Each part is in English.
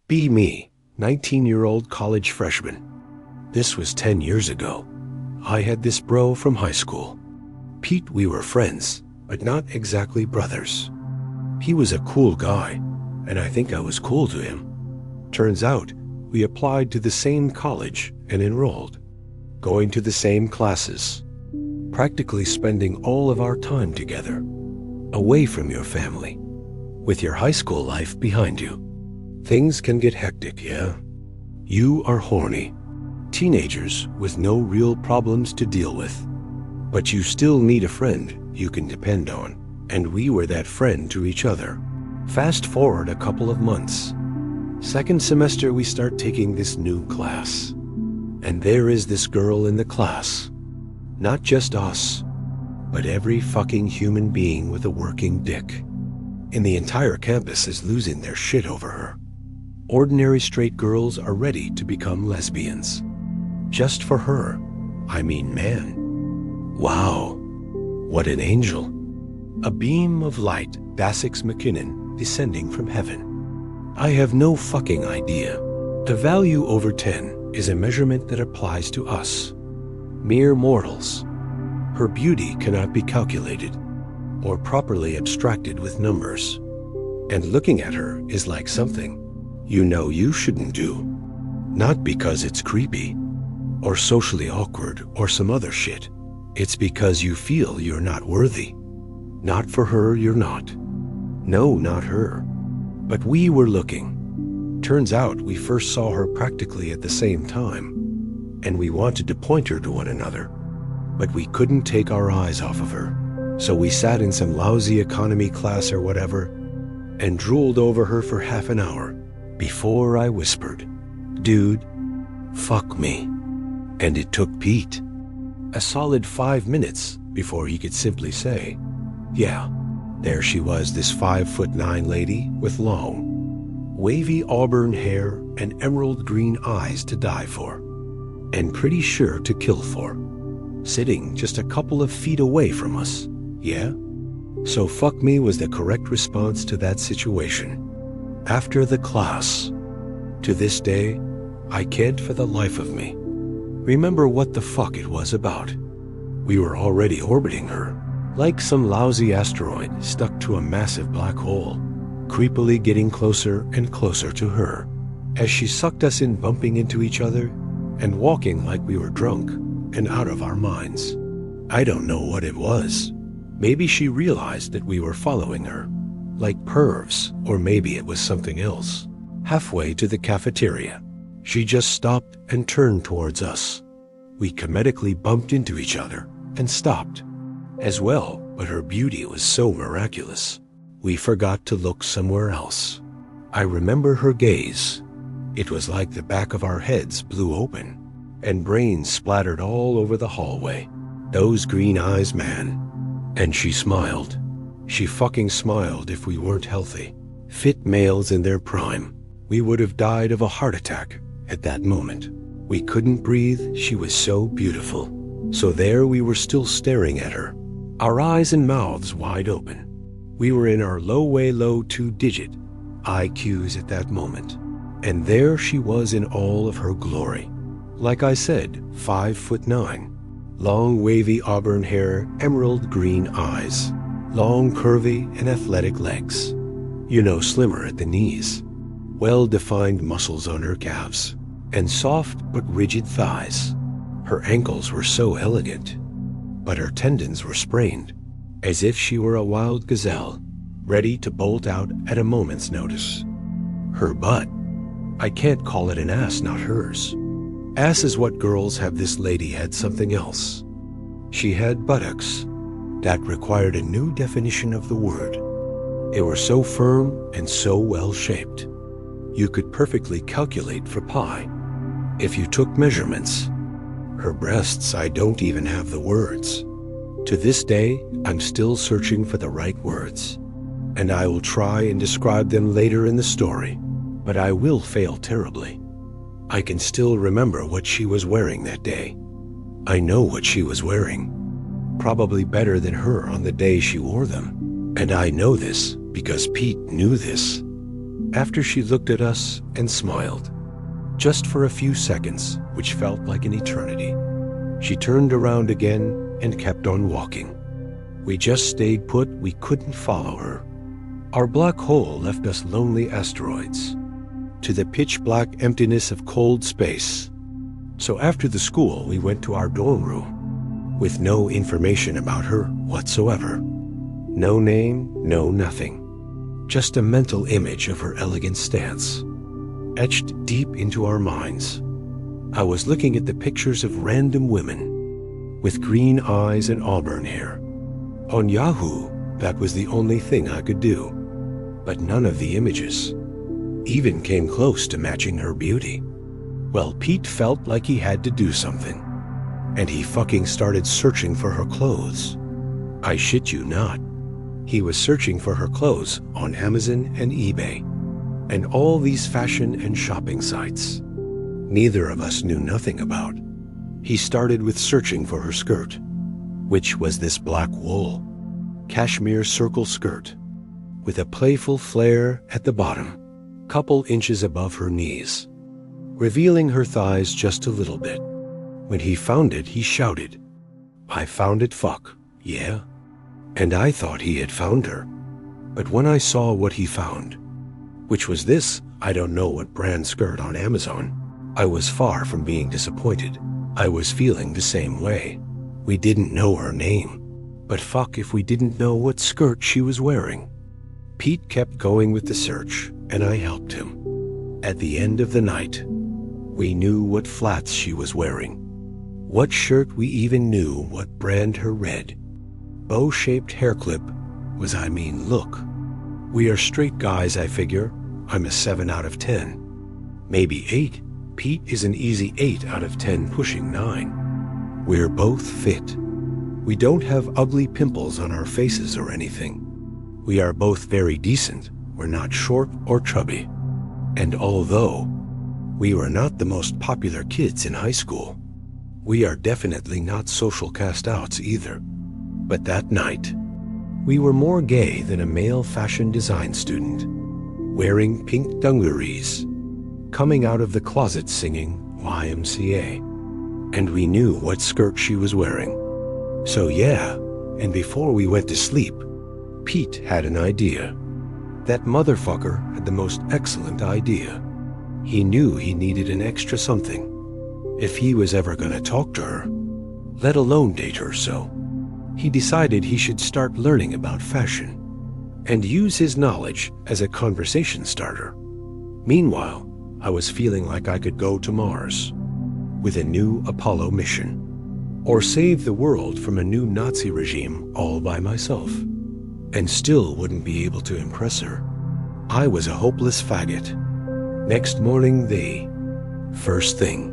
Be me, 19-year-old college freshman. This was 10 years ago. I had this bro from high school. Pete, we were friends, but not exactly brothers. He was a cool guy, and I think I was cool to him. Turns out, we applied to the same college and enrolled, going to the same classes, practically spending all of our time together, away from your family, with your high school life behind you. Things can get hectic, yeah? You are horny, teenagers with no real problems to deal with, but you still need a friend you can depend on, and we were that friend to each other. Fast forward a couple of months. Second semester, we start taking this new class. And there is this girl in the class. Not just us, but every fucking human being with a working dick. And the entire campus is losing their shit over her. Ordinary straight girls are ready to become lesbians. Just for her. I mean, man. Wow. What an angel. A beam of light, Basix McKinnon, descending from heaven. I have no fucking idea. The value over 10 is a measurement that applies to us, mere mortals. Her beauty cannot be calculated or properly abstracted with numbers. And looking at her is like something you know you shouldn't do. Not because it's creepy or socially awkward or some other shit. It's because you feel you're not worthy. Not for her, you're not. No, not her. But we were looking. Turns out we first saw her practically at the same time, and we wanted to point her to one another, but we couldn't take our eyes off of her. So we sat in some lousy economy class or whatever, and drooled over her for half an hour before I whispered, "Dude, fuck me." And it took Pete a solid 5 minutes before he could simply say, "Yeah." There she was, this 5'9" lady with long, wavy auburn hair and emerald green eyes to die for, and pretty sure to kill for, sitting just a couple of feet away from us, yeah? So fuck me was the correct response to that situation. After the class, to this day, I can't for the life of me remember what the fuck it was about. We were already orbiting her, like some lousy asteroid stuck to a massive black hole, creepily getting closer and closer to her, as she sucked us in, bumping into each other and walking like we were drunk and out of our minds. I don't know what it was. Maybe she realized that we were following her, like pervs, or maybe it was something else. Halfway to the cafeteria, she just stopped and turned towards us. We comedically bumped into each other and stopped as well, but her beauty was so miraculous, we forgot to look somewhere else. I remember her gaze. It was like the back of our heads blew open, and brains splattered all over the hallway. Those green eyes, man. And she smiled. She fucking smiled. If we weren't healthy, fit males in their prime, we would have died of a heart attack at that moment. We couldn't breathe. She was so beautiful. So there we were, still staring at her, our eyes and mouths wide open. We were in our low 2-digit IQs at that moment. And there she was in all of her glory. Like I said, 5'9", long wavy auburn hair, emerald green eyes, long curvy and athletic legs. You know, slimmer at the knees, well-defined muscles on her calves, and soft but rigid thighs. Her ankles were so elegant, but her tendons were sprained, as if she were a wild gazelle, ready to bolt out at a moment's notice. Her butt, I can't call it an ass, not hers. Ass is what girls have. This lady had something else. She had buttocks that required a new definition of the word. They were so firm and so well-shaped. You could perfectly calculate for pi if you took measurements. Her breasts, I don't even have the words. To this day, I'm still searching for the right words, and I will try and describe them later in the story, but I will fail terribly. I can still remember what she was wearing that day. I know what she was wearing, probably better than her on the day she wore them. And I know this because Pete knew this. After she looked at us and smiled, just for a few seconds, which felt like an eternity, she turned around again and kept on walking. We just stayed put. We couldn't follow her. Our black hole left us lonely asteroids, to the pitch-black emptiness of cold space. So after the school, we went to our dorm room, with no information about her whatsoever. No name, no nothing. Just a mental image of her elegant stance, etched deep into our minds. I was looking at the pictures of random women, with green eyes and auburn hair. On Yahoo, that was the only thing I could do. But none of the images even came close to matching her beauty. Well, Pete felt like he had to do something, and he fucking started searching for her clothes. I shit you not. He was searching for her clothes on Amazon and eBay, and all these fashion and shopping sites neither of us knew nothing about. He started with searching for her skirt, which was this black wool, cashmere circle skirt, with a playful flare at the bottom, couple inches above her knees, revealing her thighs just a little bit. When he found it, he shouted, "I found it, fuck, yeah." And I thought he had found her. But when I saw what he found, which was this, I don't know what brand skirt on Amazon, I was far from being disappointed. I was feeling the same way. We didn't know her name, but fuck if we didn't know what skirt she was wearing. Pete kept going with the search, and I helped him. At the end of the night, we knew what flats she was wearing, what shirt. We even knew what brand her red, bow-shaped hair clip was. Look, we are straight guys, I figure. I'm a 7 out of 10. Maybe 8. Pete is an easy 8 out of 10, pushing 9. We're both fit. We don't have ugly pimples on our faces or anything. We are both very decent. We're not short or chubby. And although we were not the most popular kids in high school, we are definitely not social cast-outs either. But that night, we were more gay than a male fashion design student, wearing pink dungarees, coming out of the closet singing YMCA. And we knew what skirt she was wearing. So yeah, and before we went to sleep, Pete had an idea. That motherfucker had the most excellent idea. He knew he needed an extra something if he was ever gonna talk to her, let alone date her. So he decided he should start learning about fashion and use his knowledge as a conversation starter. Meanwhile, I was feeling like I could go to Mars with a new Apollo mission, or save the world from a new Nazi regime all by myself, and still wouldn't be able to impress her. I was a hopeless faggot. Next morning, the first thing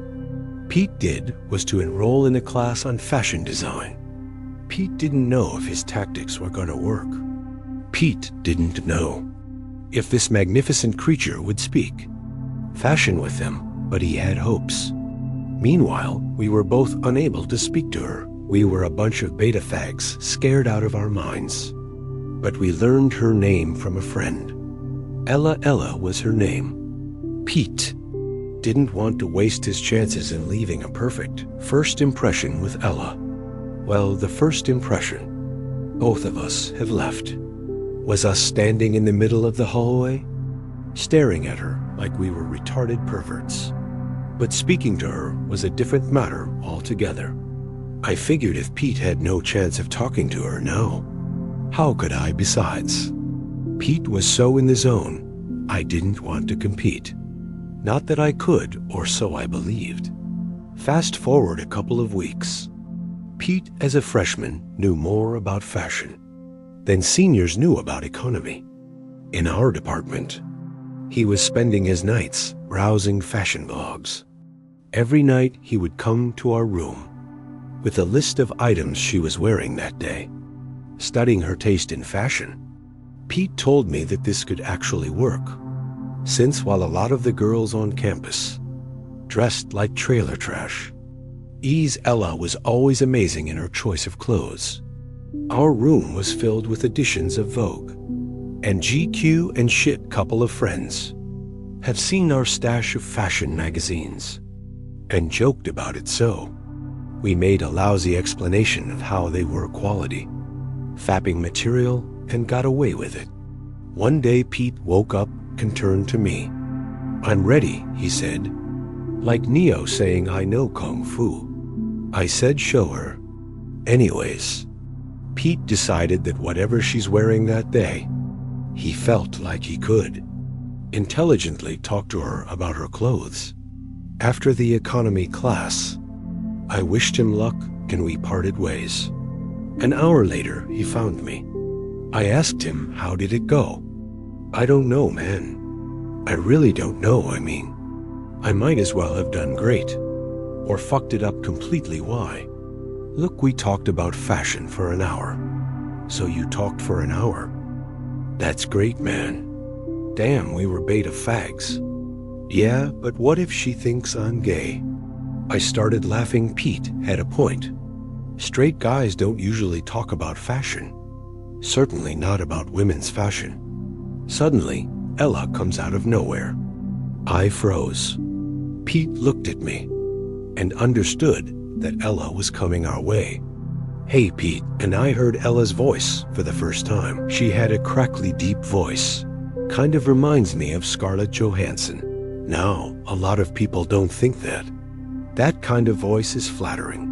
Pete did was to enroll in a class on fashion design. Pete didn't know if his tactics were going to work. Pete didn't know if this magnificent creature would speak fashion with him, but he had hopes. Meanwhile, we were both unable to speak to her. We were a bunch of beta fags scared out of our minds. But we learned her name from a friend. Ella was her name. Pete didn't want to waste his chances in leaving a perfect first impression with Ella. Well, the first impression both of us have left was us standing in the middle of the hallway, staring at her like we were retarded perverts. But speaking to her was a different matter altogether. I figured if Pete had no chance of talking to her now, how could I besides? Pete was so in the zone, I didn't want to compete. Not that I could, or so I believed. Fast forward a couple of weeks. Pete, as a freshman, knew more about fashion than seniors knew about economy. In our department, he was spending his nights browsing fashion blogs. Every night he would come to our room with a list of items she was wearing that day, studying her taste in fashion. Pete told me that this could actually work, since while a lot of the girls on campus dressed like trailer trash, Ella was always amazing in her choice of clothes. Our room was filled with editions of Vogue, and GQ and shit couple of friends have seen our stash of fashion magazines and joked about it, so we made a lousy explanation of how they were quality, fapping material, and got away with it. One day Pete woke up and turned to me. "I'm ready," he said, like Neo saying I know Kung Fu. I said show her. Anyways, Pete decided that whatever she's wearing that day, he felt like he could intelligently talk to her about her clothes. After the economy class, I wished him luck and we parted ways. An hour later, he found me. I asked him, how did it go? "I don't know, man. I really don't know. I mean, I might as well have done great, or fucked it up completely. Why? Look, we talked about fashion for an hour." "So you talked for an hour? That's great, man. Damn, we were beta fags." "Yeah, but what if she thinks I'm gay?" I started laughing. Pete had a point. Straight guys don't usually talk about fashion. Certainly not about women's fashion. Suddenly, Ella comes out of nowhere. I froze. Pete looked at me and understood that Ella was coming our way. "Hey, Pete," and I heard Ella's voice for the first time. She had a crackly, deep voice. Kind of reminds me of Scarlett Johansson. Now, a lot of people don't think that. That kind of voice is flattering.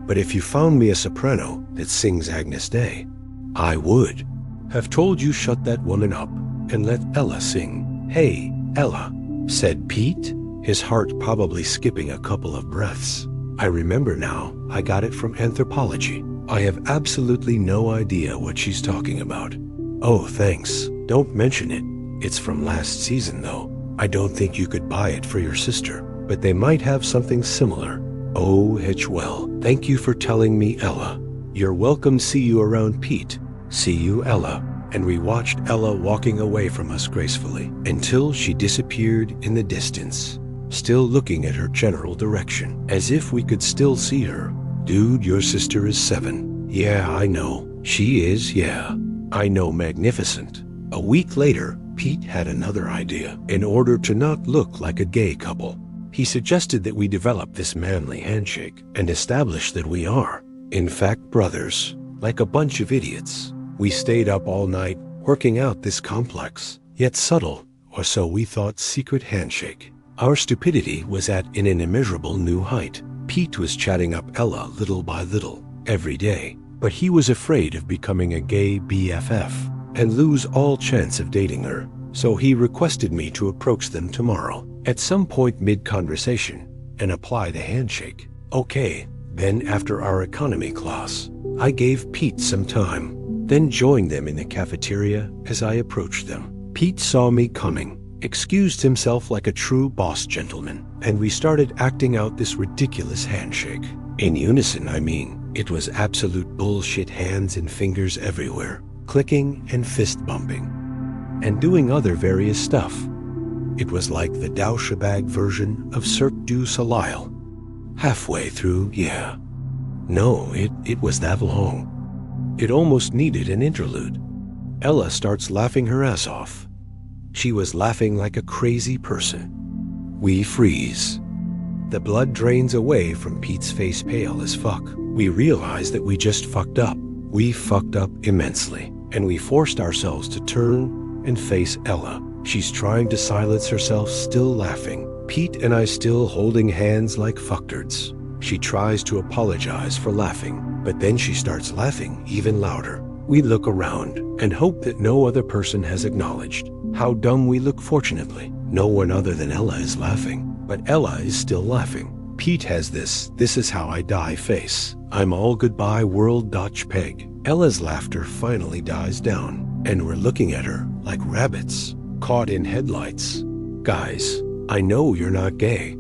But if you found me a soprano that sings Agnus Dei, I would have told you shut that woman up and let Ella sing. "Hey, Ella," said Pete, his heart probably skipping a couple of breaths. I remember now, I got it from anthropology. I have absolutely no idea what she's talking about. "Oh, thanks. Don't mention it. It's from last season, though. I don't think you could buy it for your sister, but they might have something similar." "Oh, well, thank you for telling me, Ella." "You're welcome. See you around, Pete." "See you, Ella." And we watched Ella walking away from us gracefully until she disappeared in the distance, still looking at her general direction, as if we could still see her. "Dude, your sister is 7. "Yeah, I know. She is, yeah. I know, magnificent." A week later, Pete had another idea. In order to not look like a gay couple, he suggested that we develop this manly handshake and establish that we are, in fact, brothers, like a bunch of idiots. We stayed up all night working out this complex, yet subtle, or so we thought, secret handshake. Our stupidity was at an immeasurable new height. Pete was chatting up Ella little by little, every day, but he was afraid of becoming a gay BFF and lose all chance of dating her, so he requested me to approach them tomorrow, at some point mid-conversation, and apply the handshake. Okay, then after our economy class, I gave Pete some time, then joined them in the cafeteria as I approached them. Pete saw me coming, excused himself like a true boss gentleman, and we started acting out this ridiculous handshake. In unison, I mean. It was absolute bullshit, hands and fingers everywhere, clicking and fist bumping, and doing other various stuff. It was like the douchebag version of Cirque du Soleil. Halfway through, yeah. No, it was that long. It almost needed an interlude. Ella starts laughing her ass off. She was laughing like a crazy person. We freeze. The blood drains away from Pete's face, pale as fuck. We realize that we just fucked up. We fucked up immensely, and we forced ourselves to turn and face Ella. She's trying to silence herself, still laughing. Pete and I still holding hands like fucktards. She tries to apologize for laughing, but then she starts laughing even louder. We look around and hope that no other person has acknowledged how dumb we look. Fortunately, no one other than Ella is laughing, but Ella is still laughing. Pete has this is how I die face. I'm all goodbye world Dutch peg. Ella's laughter finally dies down, and we're looking at her like rabbits caught in headlights. Guys, I know you're not gay.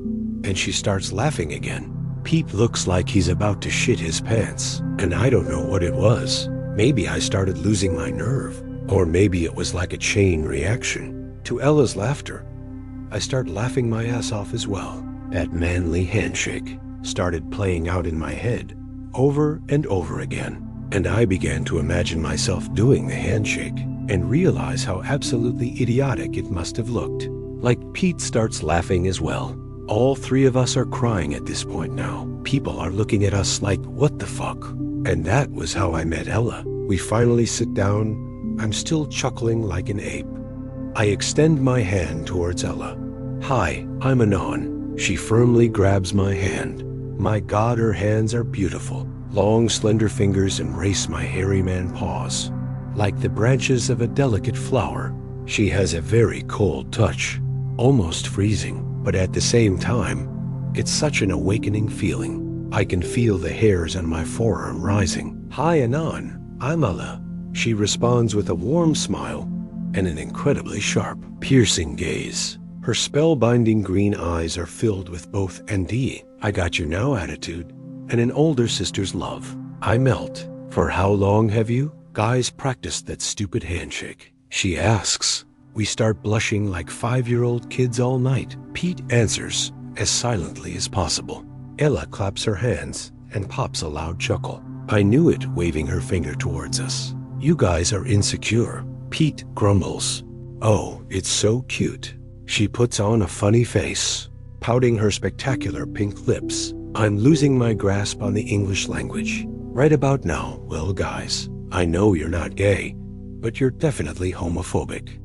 And she starts laughing again. Pete looks like he's about to shit his pants, and I don't know what it was. Maybe I started losing my nerve, or maybe it was like a chain reaction to Ella's laughter. I start laughing my ass off as well. That manly handshake started playing out in my head over and over again, and I began to imagine myself doing the handshake. and realize how absolutely idiotic it must have looked. Like Pete starts laughing as well. All three of us are crying at this point now. People are looking at us like, what the fuck? And that was how I met Ella. We finally sit down. I'm still chuckling like an ape. I extend my hand towards Ella. Hi, I'm Anon. She firmly grabs my hand. My God, her hands are beautiful. Long, slender fingers embrace my hairy man paws. Like the branches of a delicate flower, she has a very cold touch, almost freezing, but at the same time, it's such an awakening feeling. I can feel the hairs on my forearm rising. Hi, Anon. I'm Ella. She responds with a warm smile and an incredibly sharp, piercing gaze. Her spellbinding green eyes are filled with both I got you now attitude and an older sister's love. I melt. For how long have you guys practiced that stupid handshake? She asks. We start blushing like 5-year-old kids all night. Pete answers as silently as possible. Ella claps her hands and pops a loud chuckle. I knew it, waving her finger towards us. You guys are insecure. Pete grumbles. Oh, it's so cute. She puts on a funny face, pouting her spectacular pink lips. I'm losing my grasp on the English language. Right about now, well guys, I know you're not gay, but you're definitely homophobic.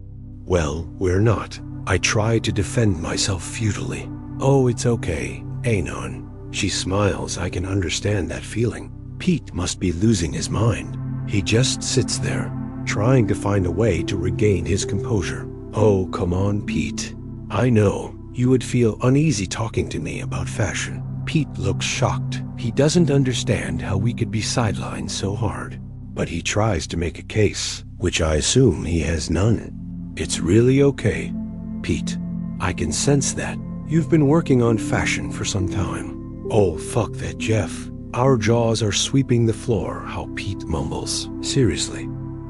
Well, we're not. I try to defend myself futilely. Oh, it's okay, Anon. She smiles. I can understand that feeling. Pete must be losing his mind. He just sits there, trying to find a way to regain his composure. Oh, come on, Pete. I know you would feel uneasy talking to me about fashion. Pete looks shocked. He doesn't understand how we could be sidelined so hard. But he tries to make a case, which I assume he has none. It's really okay, Pete. I can sense that. You've been working on fashion for some time. Oh, fuck that, Jeff. Our jaws are sweeping the floor, how Pete mumbles. Seriously,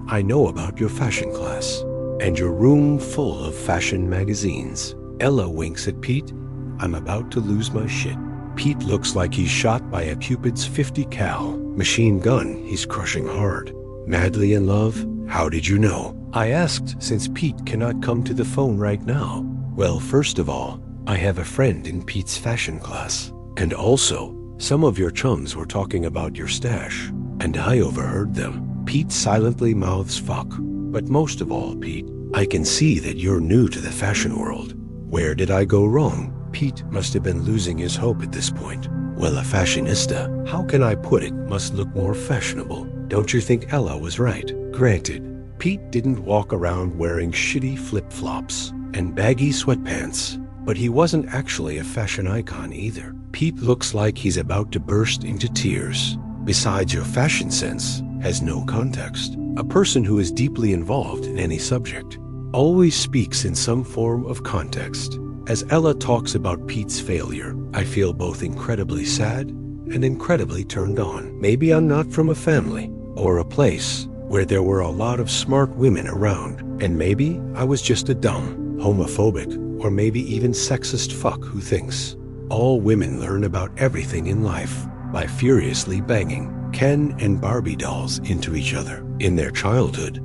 I know about your fashion class and your room full of fashion magazines. Ella winks at Pete. I'm about to lose my shit. Pete looks like he's shot by a Cupid's 50 cal machine gun he's crushing hard. Madly in love? How did you know? I asked, since Pete cannot come to the phone right now. Well, first of all, I have a friend in Pete's fashion class. And also, some of your chums were talking about your stash, and I overheard them. Pete silently mouths fuck. But most of all, Pete, I can see that you're new to the fashion world. Where did I go wrong? Pete must have been losing his hope at this point. Well, a fashionista, how can I put it, must look more fashionable. Don't you think Ella was right? Granted, Pete didn't walk around wearing shitty flip-flops and baggy sweatpants, but he wasn't actually a fashion icon either. Pete looks like he's about to burst into tears. Besides, your fashion sense has no context. A person who is deeply involved in any subject always speaks in some form of context. As Ella talks about Pete's failure, I feel both incredibly sad and incredibly turned on. Maybe I'm not from a family or a place where there were a lot of smart women around, and maybe I was just a dumb, homophobic, or maybe even sexist fuck who thinks all women learn about everything in life by furiously banging Ken and Barbie dolls into each other in their childhood.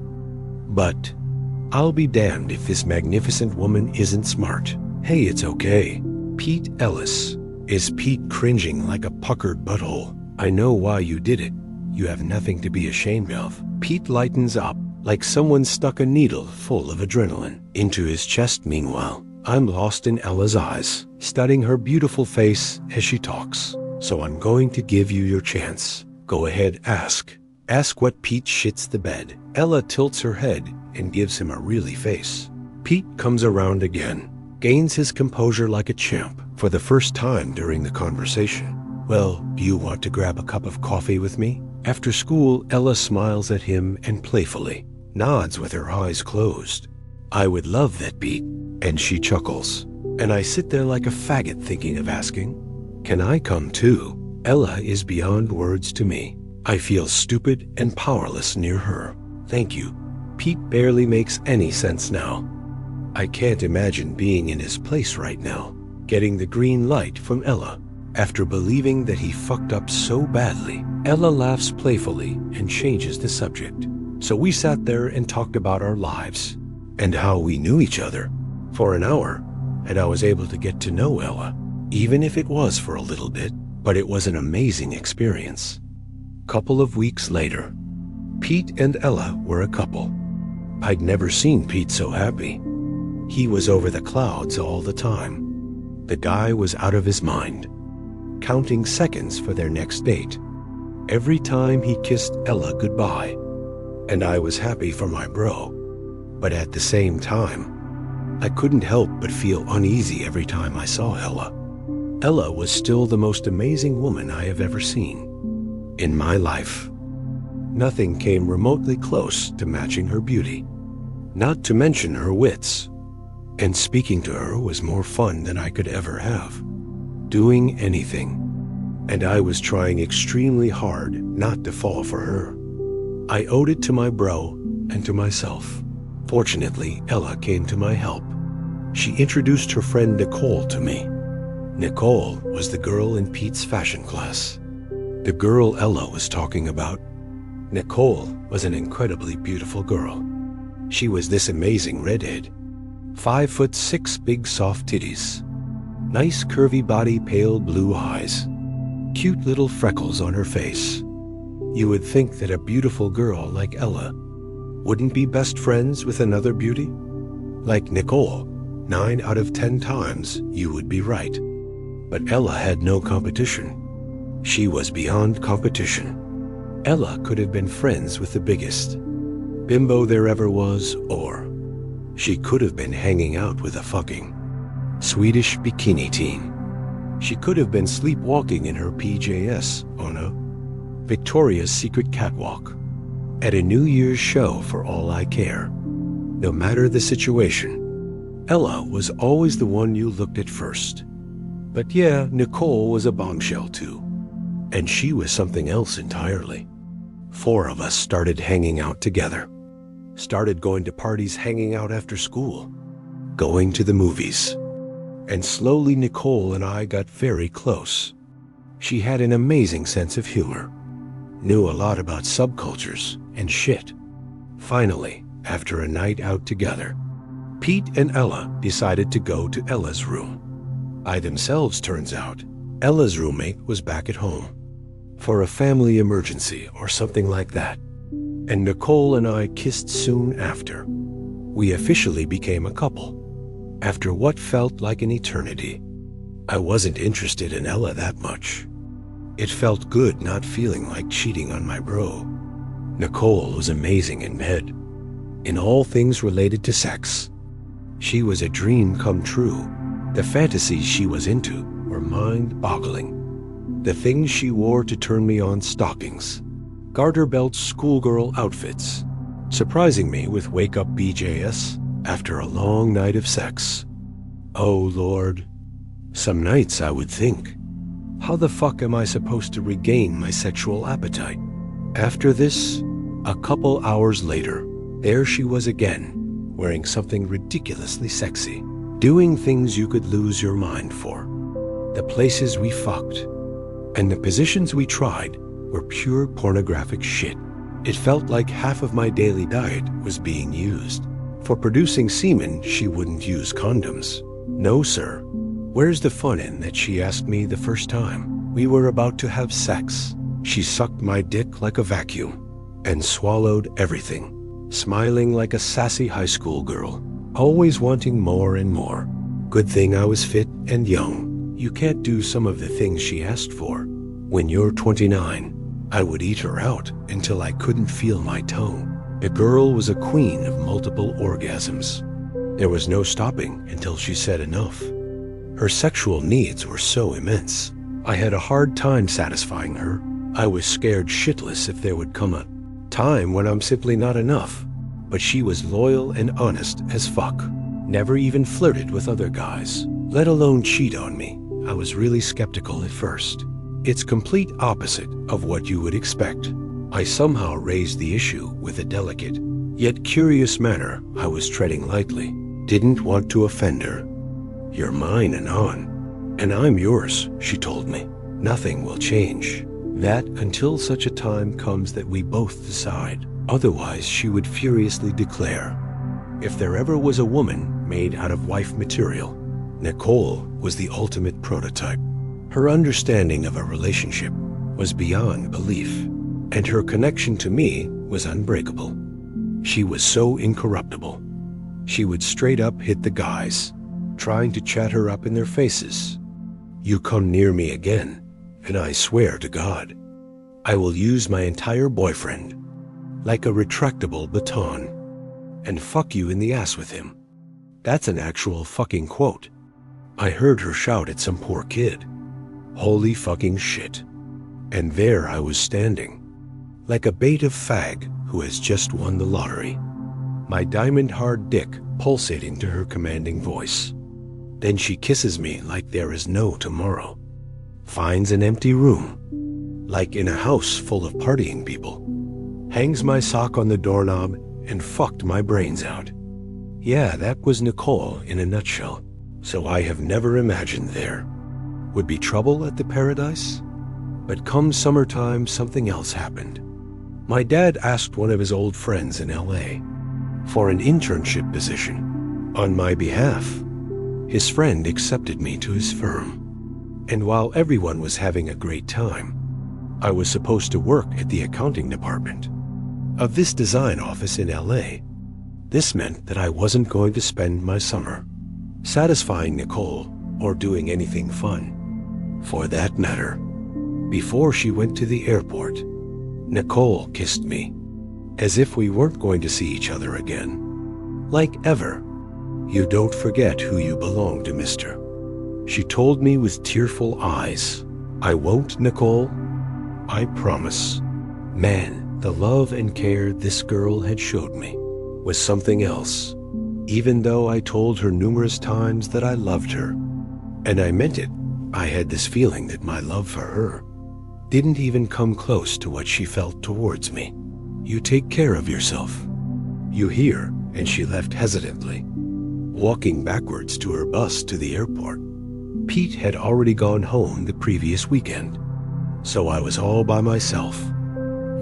But I'll be damned if this magnificent woman isn't smart. Hey, it's okay. Pete Ellis. Is Pete cringing like a puckered butthole? I know why you did it. You have nothing to be ashamed of. Pete lightens up like someone stuck a needle full of adrenaline into his chest. Meanwhile, I'm lost in Ella's eyes, studying her beautiful face as she talks. So I'm going to give you your chance. Go ahead, ask. Ask what Pete shits the bed. Ella tilts her head and gives him a really face. Pete comes around again, gains his composure like a champ for the first time during the conversation. Well, do you want to grab a cup of coffee with me? After school, Ella smiles at him and playfully nods with her eyes closed. I would love that, Pete. And she chuckles. And I sit there like a faggot thinking of asking, can I come too? Ella is beyond words to me. I feel stupid and powerless near her. Thank you. Pete barely makes any sense now. I can't imagine being in his place right now, getting the green light from Ella. After believing that he fucked up so badly, Ella laughs playfully and changes the subject. So we sat there and talked about our lives and how we knew each other for an hour, and I was able to get to know Ella, even if it was for a little bit, but it was an amazing experience. Couple of weeks later, Pete and Ella were a couple. I'd never seen Pete so happy. He was over the clouds all the time. The guy was out of his mind, counting seconds for their next date. Every time he kissed Ella goodbye, and I was happy for my bro. But at the same time, I couldn't help but feel uneasy every time I saw Ella. Ella was still the most amazing woman I have ever seen in my life. Nothing came remotely close to matching her beauty, not to mention her wits. And speaking to her was more fun than I could ever have. Doing anything. And I was trying extremely hard not to fall for her. I owed it to my bro and to myself. Fortunately, Ella came to my help. She introduced her friend Nicole to me. Nicole was the girl in Pete's fashion class. The girl Ella was talking about. Nicole was an incredibly beautiful girl. She was this amazing redhead. 5'6", big soft titties. Nice curvy body, pale blue eyes. Cute little freckles on her face. You would think that a beautiful girl like Ella wouldn't be best friends with another beauty? Like Nicole, 9 out of 10 times you would be right. But Ella had no competition. She was beyond competition. Ella could have been friends with the biggest bimbo there ever was, or she could have been hanging out with a fucking Swedish bikini teen. She could have been sleepwalking in her PJs on a Victoria's Secret catwalk at a New Year's show for all I care. No matter the situation, Ella was always the one you looked at first. But yeah, Nicole was a bombshell too. And she was something else entirely. 4 of us started hanging out together. Started going to parties, hanging out after school, going to the movies. And slowly Nicole and I got very close. She had an amazing sense of humor, knew a lot about subcultures and shit. Finally, after a night out together, Pete and Ella decided to go to Ella's room. By themselves, turns out, Ella's roommate was back at home for a family emergency or something like that. And Nicole and I kissed soon after. We officially became a couple. After what felt like an eternity. I wasn't interested in Ella that much. It felt good not feeling like cheating on my bro. Nicole was amazing in bed, in all things related to sex. She was a dream come true. The fantasies she was into were mind-boggling. The things she wore to turn me on: stockings, garter belts, schoolgirl outfits, surprising me with wake-up BJS after a long night of sex. Oh Lord. Some nights I would think, how the fuck am I supposed to regain my sexual appetite? After this, a couple hours later, there she was again, wearing something ridiculously sexy, doing things you could lose your mind for. The places we fucked and the positions we tried were pure pornographic shit. It felt like half of my daily diet was being used. For producing semen, she wouldn't use condoms. No, sir. Where's the fun in that? She asked me the first time we were about to have sex. She sucked my dick like a vacuum and swallowed everything, smiling like a sassy high school girl, always wanting more and more. Good thing I was fit and young. You can't do some of the things she asked for. When you're 29, I would eat her out until I couldn't feel my tongue. The girl was a queen of multiple orgasms. There was no stopping until she said enough. Her sexual needs were so immense. I had a hard time satisfying her. I was scared shitless if there would come a time when I'm simply not enough. But she was loyal and honest as fuck. Never even flirted with other guys, let alone cheat on me. I was really skeptical at first. It's complete opposite of what you would expect. I somehow raised the issue with a delicate, yet curious manner. I was treading lightly. Didn't want to offend her. You're mine and on, and I'm yours, she told me. Nothing will change. That until such a time comes that we both decide Otherwise, she would furiously declare, if there ever was a woman made out of wife material, Nicole was the ultimate prototype. Her understanding of a relationship was beyond belief, and her connection to me was unbreakable. She was so incorruptible. She would straight up hit the guys, trying to chat her up in their faces. You come near me again, and I swear to God, I will use my entire boyfriend like a retractable baton and fuck you in the ass with him. That's an actual fucking quote. I heard her shout at some poor kid. Holy fucking shit. And there I was standing, like a bait of fag who has just won the lottery. My diamond-hard dick pulsating to her commanding voice. Then she kisses me like there is no tomorrow. Finds an empty room, like in a house full of partying people. Hangs my sock on the doorknob and fucked my brains out. Yeah, that was Nicole in a nutshell. So I have never imagined there would be trouble at the paradise. But come summertime, something else happened. My dad asked one of his old friends in LA for an internship position on my behalf. His friend accepted me to his firm. And while everyone was having a great time, I was supposed to work at the accounting department of this design office in LA. This meant that I wasn't going to spend my summer satisfying Nicole or doing anything fun. For that matter, before she went to the airport, Nicole kissed me, as if we weren't going to see each other again. Like ever. You don't forget who you belong to, mister. She told me with tearful eyes. I won't, Nicole. I promise. Man, the love and care this girl had showed me was something else. Even though I told her numerous times that I loved her, and I meant it, I had this feeling that my love for her didn't even come close to what she felt towards me. You take care of yourself. You hear, and she left hesitantly, walking backwards to her bus to the airport. Pete had already gone home the previous weekend, so I was all by myself,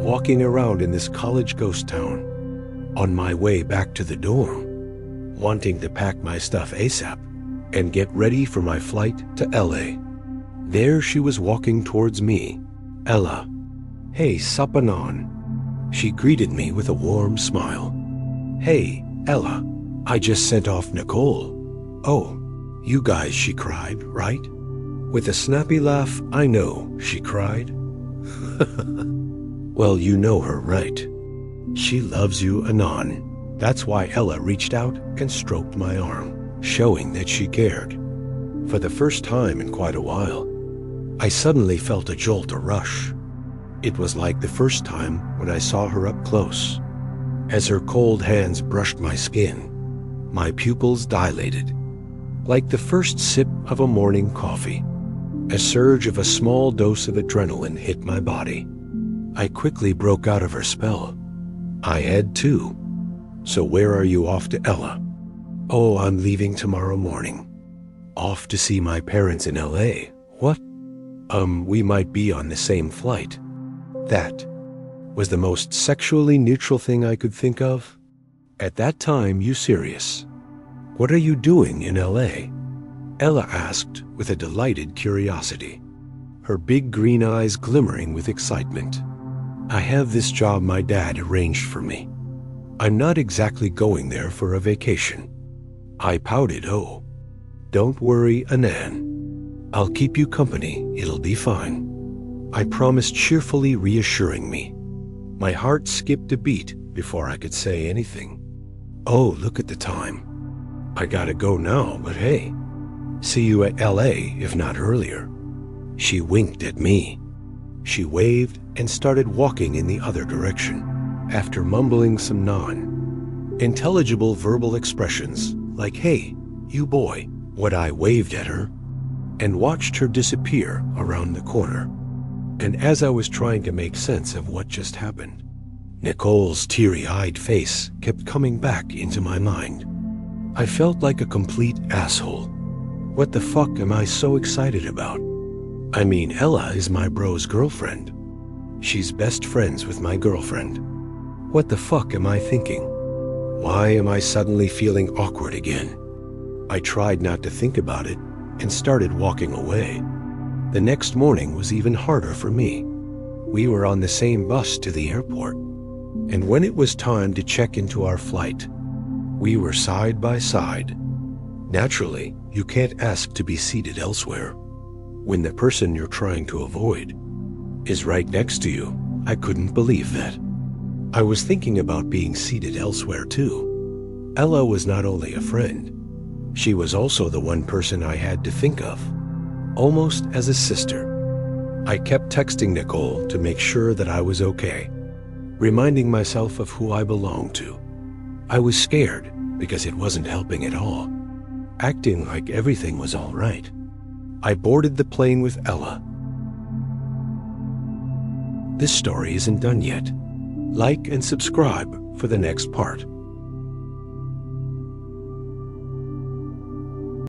walking around in this college ghost town, on my way back to the dorm, wanting to pack my stuff ASAP and get ready for my flight to LA. There she was walking towards me. Ella. Hey, Sapanon. She greeted me with a warm smile. Hey, Ella. I just sent off Nicole. Oh, you guys, she cried, right? With a snappy laugh, I know, she cried. Well, you know her, right? She loves you, Anon. That's why Ella reached out and stroked my arm, showing that she cared. For the first time in quite a while, I suddenly felt a jolt or rush. It was like the first time when I saw her up close. As her cold hands brushed my skin, my pupils dilated. Like the first sip of a morning coffee, a surge of a small dose of adrenaline hit my body. I quickly broke out of her spell. I had too. So where are you off to, Ella? Oh, I'm leaving tomorrow morning. Off to see my parents in LA. What? We might be on the same flight. That was the most sexually neutral thing I could think of. At that time, you serious? What are you doing in LA? Ella asked with a delighted curiosity, her big green eyes glimmering with excitement. I have this job my dad arranged for me. I'm not exactly going there for a vacation. I pouted. Oh, don't worry, Anan. I'll keep you company. It'll be fine. I promised, cheerfully reassuring me. My heart skipped a beat before I could say anything. Oh, look at the time. I gotta go now, but hey, see you at LA, if not earlier. She winked at me. She waved and started walking in the other direction, after mumbling some non-intelligible verbal expressions like, hey, you boy. What I waved at her and watched her disappear around the corner. And as I was trying to make sense of what just happened, Nicole's teary-eyed face kept coming back into my mind. I felt like a complete asshole. What the fuck am I so excited about? I mean, Ella is my bro's girlfriend. She's best friends with my girlfriend. What the fuck am I thinking? Why am I suddenly feeling awkward again? I tried not to think about it and started walking away. The next morning was even harder for me. We were on the same bus to the airport, and when it was time to check into our flight, we were side by side. Naturally, you can't ask to be seated elsewhere when the person you're trying to avoid is right next to you. I couldn't believe that. I was thinking about being seated elsewhere too. Ella was not only a friend, she was also the one person I had to think of, almost as a sister. I kept texting Nicole to make sure that I was okay, reminding myself of who I belonged to. I was scared because it wasn't helping at all, acting like everything was all right. I boarded the plane with Ella. This story isn't done yet. Like and subscribe for the next part.